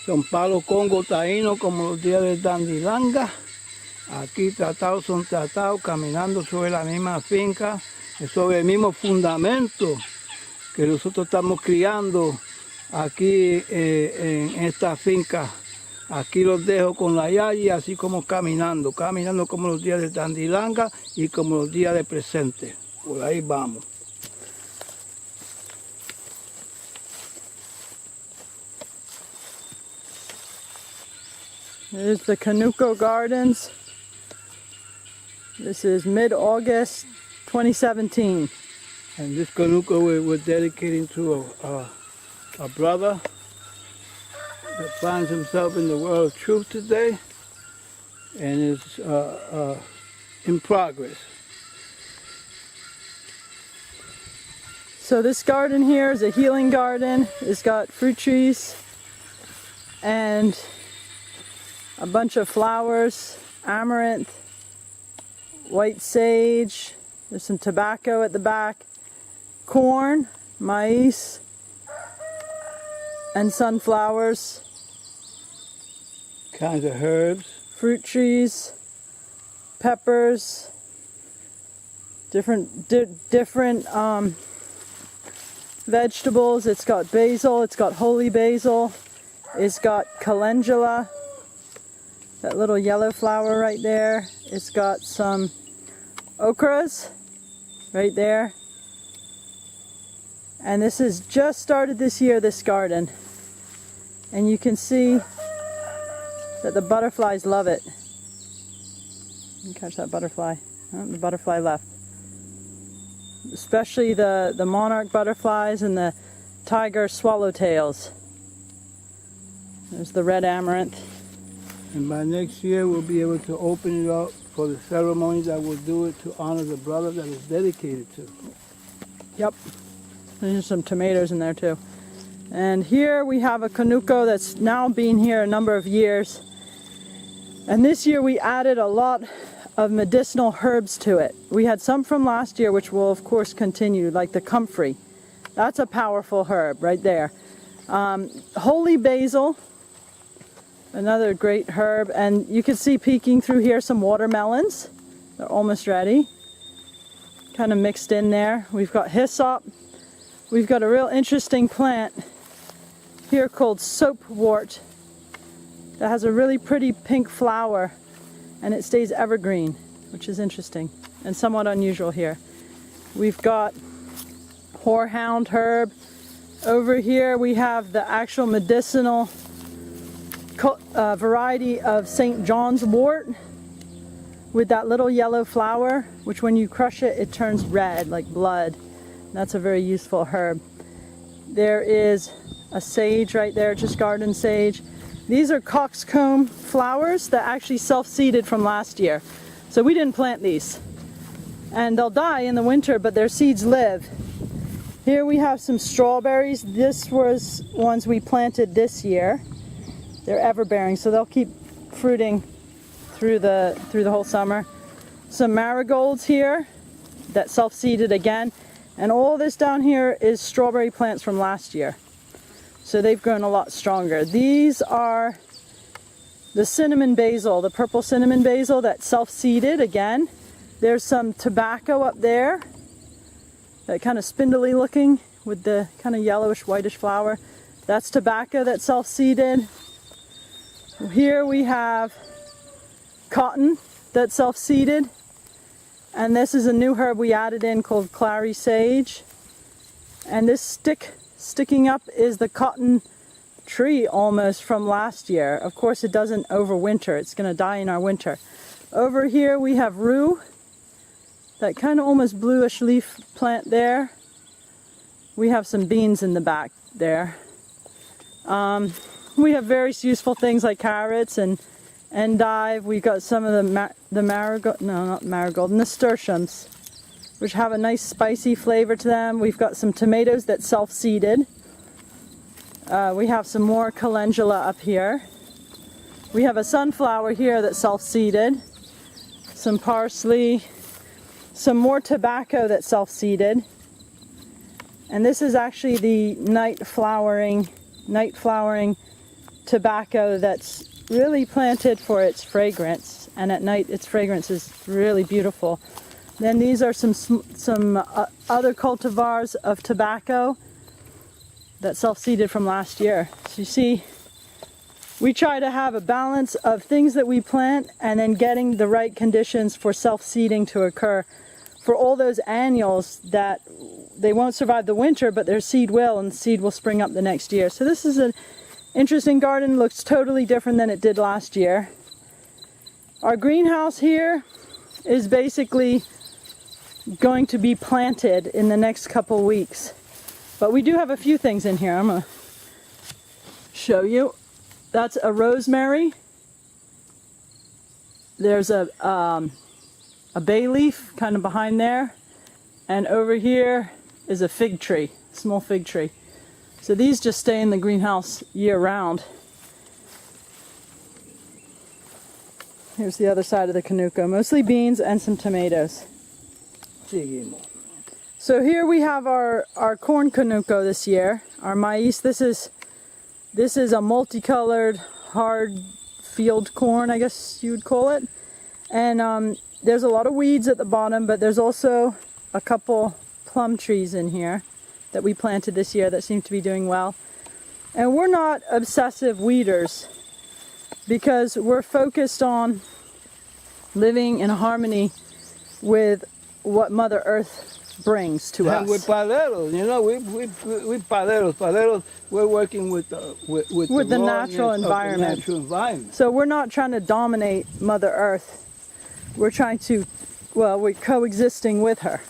Son palos congo taínos como los días de dandilanga. Aquí son tratados caminando sobre la misma finca, sobre el mismo fundamento que nosotros estamos criando aquí en esta finca. Aquí los dejo con la yayi, así como caminando como los días de dandilanga y como los días de presente. Por ahí vamos. There's the Conuco Gardens. This is mid-August 2017. And this Conuco we're dedicating to a brother that finds himself in the world of truth today and is in progress. So this garden here is a healing garden. It's got fruit trees and a bunch of flowers, amaranth, white sage, there's some tobacco at the back, corn, maize, and sunflowers. Kinds of herbs. Fruit trees, peppers, different vegetables. It's got basil, it's got holy basil, it's got calendula, that little yellow flower right there. It's got some okras right there. And this has just started this year, this garden. And you can see that the butterflies love it. You can catch that butterfly. Oh, the butterfly left. Especially the monarch butterflies and the tiger swallowtails. There's the red amaranth. And by next year we'll be able to open it up for the ceremony that we'll do it to honor the brother that it's dedicated to. Yep. There's some tomatoes in there too. And here we have a Conuco that's now been here a number of years. And this year we added a lot of medicinal herbs to it. We had some from last year which will of course continue, like the comfrey. That's a powerful herb right there. Holy basil, another great herb, and you can see peeking through here some watermelons. They're almost ready. Kind of mixed in there. We've got hyssop. We've got a real interesting plant here called soapwort that has a really pretty pink flower and it stays evergreen, which is interesting and somewhat unusual here. We've got horehound herb. Over here we have the actual medicinal variety of St. John's wort with that little yellow flower, which when you crush it, it turns red like blood. That's a very useful herb. There is a sage right there, just garden sage. These are coxcomb flowers that actually self-seeded from last year. So we didn't plant these. And they'll die in the winter, but their seeds live. Here we have some strawberries. This was ones we planted this year. They're everbearing, so they'll keep fruiting through the whole summer. Some marigolds here that self-seeded again. And all this down here is strawberry plants from last year. So they've grown a lot stronger. These are the cinnamon basil, the purple cinnamon basil that self-seeded again. There's some tobacco up there, that kind of spindly looking with the kind of yellowish whitish flower. That's tobacco that self-seeded. Here we have cotton that self-seeded. And this is a new herb we added in called clary sage. And this sticking up is the cotton tree almost from last year. Of course it doesn't overwinter, it's going to die in our winter. Over here we have rue, that kind of almost bluish leaf plant there. We have some beans in the back there. We have various useful things like carrots and endive. We've got some of the marigold, no, not marigold, nasturtiums, which have a nice spicy flavor to them. We've got some tomatoes that self-seeded. We have some more calendula up here. We have a sunflower here that self-seeded. Some parsley. Some more tobacco that self-seeded. And this is actually the night flowering tobacco that's really planted for its fragrance, and at night its fragrance is really beautiful. Then these are some other cultivars of tobacco that self-seeded from last year. So you see, we try to have a balance of things that we plant and then getting the right conditions for self-seeding to occur for all those annuals that they won't survive the winter, but their seed will, and the seed will spring up the next year. So this is an interesting garden. Looks totally different than it did last year. Our greenhouse here is basically going to be planted in the next couple weeks. But we do have a few things in here. I'm going to show you. That's a rosemary. There's a bay leaf kind of behind there. And over here is a fig tree, small fig tree. So these just stay in the greenhouse year round. Here's the other side of the Conuco, mostly beans and some tomatoes. So here we have our corn Conuco this year, our maíz. This is a multicolored hard field corn, I guess you would call it. And there's a lot of weeds at the bottom, but there's also a couple plum trees in here that we planted this year that seem to be doing well. And we're not obsessive weeders because we're focused on living in harmony with what Mother Earth brings to us. And with paleros, you know, we paleros, we're working with the natural environment. natural environment. So we're not trying to dominate Mother Earth. We're trying to, well, we're coexisting with her.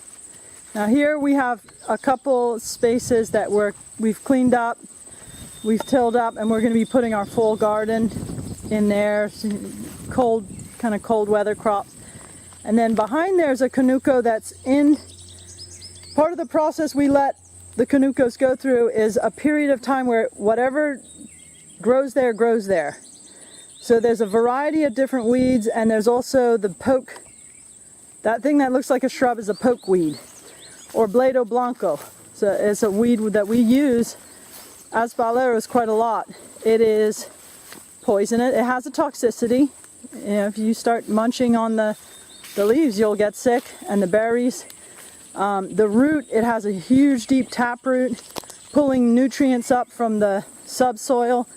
Now here we have a couple spaces that we've cleaned up, we've tilled up, and we're going to be putting our full garden in there, kind of cold weather crops. And then behind there's a Conuco that's in, part of the process we let the Conucos go through is a period of time where whatever grows there, grows there. So there's a variety of different weeds, and there's also the poke. That thing that looks like a shrub is a poke weed, or Bledo Blanco. So it's a weed that we use as paleros quite a lot. It is poisonous. It has a toxicity. You know, if you start munching on the leaves, you'll get sick, and the berries. The root, it has a huge deep taproot, pulling nutrients up from the subsoil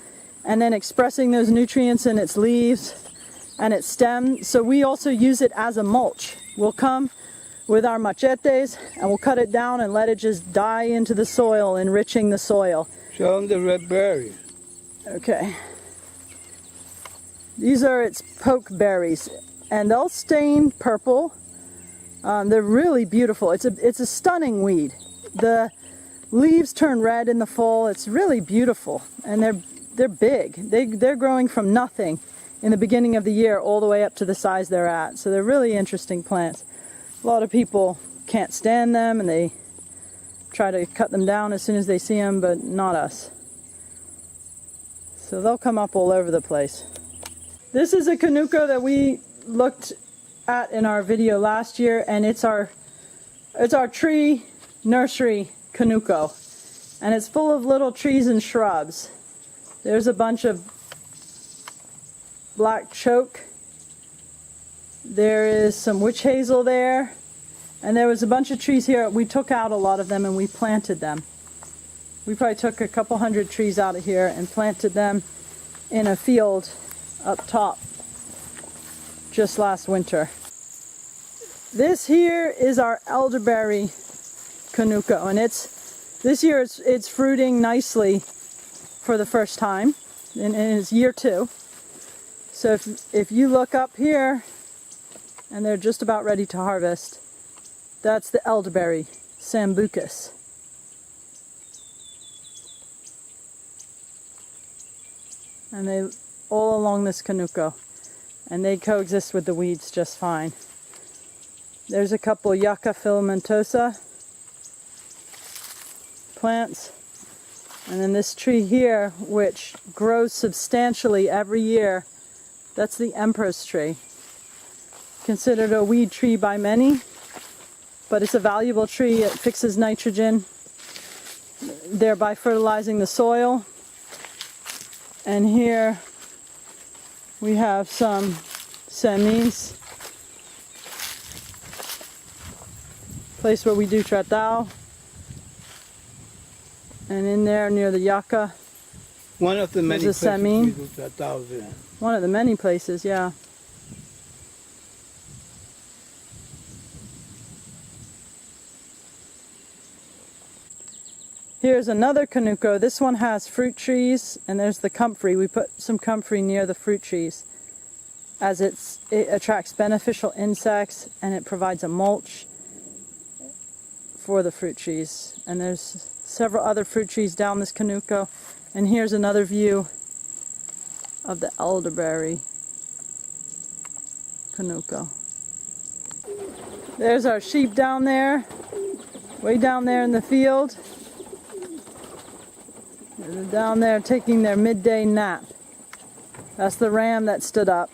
and then expressing those nutrients in its leaves and its stem. So we also use it as a mulch. We'll come with our machetes and we'll cut it down and let it just die into the soil, enriching the soil. Show them the red berries. Okay. These are its poke berries, and they'll stain purple. They're really beautiful. It's a stunning weed. The leaves turn red in the fall. It's really beautiful, and they're big. They're growing from nothing in the beginning of the year all the way up to the size they're at. So they're really interesting plants. A lot of people can't stand them, and they try to cut them down as soon as they see them, but not us. So they'll come up all over the place. This is a Conuco that we looked at in our video last year, and it's our tree nursery Conuco, and it's full of little trees and shrubs. There's a bunch of black choke. There is some witch hazel there, and there was a bunch of trees here. We took out a lot of them and we planted them. We probably took a couple hundred trees out of here and planted them in a field up top just last winter. This here is our elderberry Conuco, and this year it's fruiting nicely for the first time, and it's year 2. So if you look up here, and they're just about ready to harvest, that's the elderberry, Sambucus. And they all along this Conuco, and they coexist with the weeds just fine. There's a couple Yucca filamentosa plants, and then this tree here, which grows substantially every year, that's the Empress tree. Considered a weed tree by many, but it's a valuable tree. It fixes nitrogen, thereby fertilizing the soil. And here we have some semis. Place where we do tratao. And in there near the yucca, One of the many there's a places semi. we do tratados in. One of the many places, yeah. Here's another Conuco. This one has fruit trees, and there's the comfrey. We put some comfrey near the fruit trees as it attracts beneficial insects and it provides a mulch for the fruit trees. And there's several other fruit trees down this Conuco. And here's another view of the elderberry Conuco. There's our sheep down there, way down there in the field. They're down there taking their midday nap. That's the ram that stood up.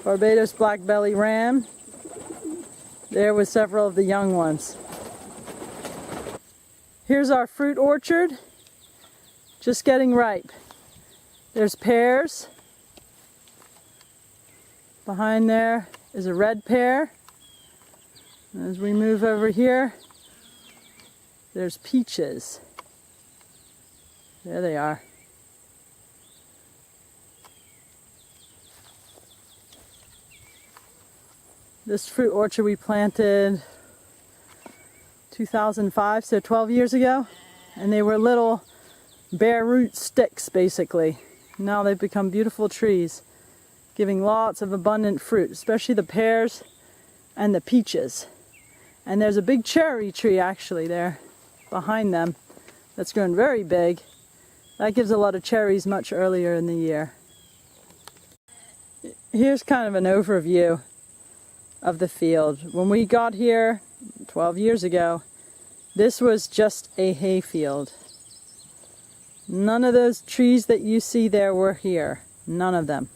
Barbados black belly ram. There with several of the young ones. Here's our fruit orchard, just getting ripe. There's pears. Behind there is a red pear. As we move over here, there's peaches. There they are. This fruit orchard we planted 2005, so 12 years ago. And they were little bare root sticks, basically. Now they've become beautiful trees, giving lots of abundant fruit, especially the pears and the peaches. And there's a big cherry tree actually there behind them that's grown very big. That gives a lot of cherries much earlier in the year. Here's kind of an overview of the field. When we got here 12 years ago, this was just a hay field. None of those trees that you see there were here. None of them.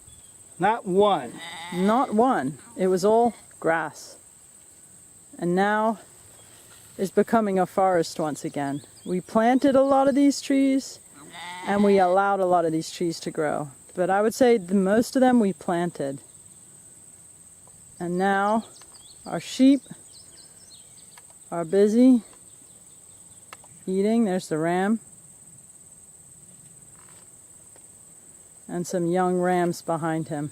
Not one. Not one. It was all grass. And now it's becoming a forest once again. We planted a lot of these trees and we allowed a lot of these trees to grow. But I would say most of them we planted. And now our sheep are busy eating. There's the ram. And some young rams behind him.